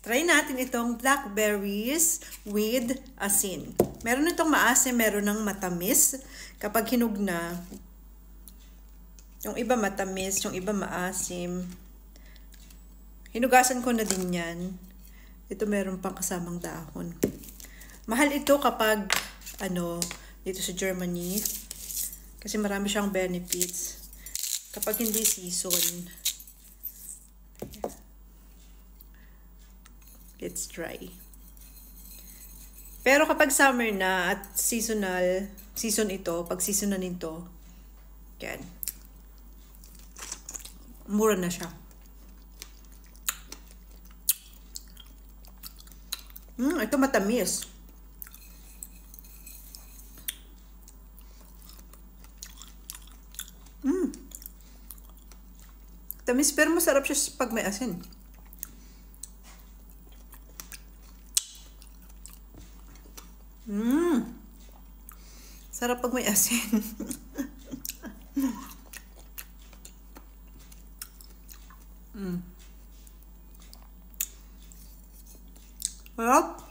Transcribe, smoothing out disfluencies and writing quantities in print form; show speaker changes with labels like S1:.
S1: Try natin itong blackberries with asin. Meron itong maasim, meron ng matamis. Kapag hinog na, yung iba matamis, yung iba maasim. Hinugasan ko na din yan. Ito meron pang kasamang dahon. Mahal ito kapag, dito sa Germany. Kasi marami siyang benefits. Kapag hindi season. Let's try. Pero kapag summer na at season ito, pag season na nito, yan. Mura na siya. Ito matamis. Tamis pero masarap siya pag may asin. Sarap pag may asin. Sarap.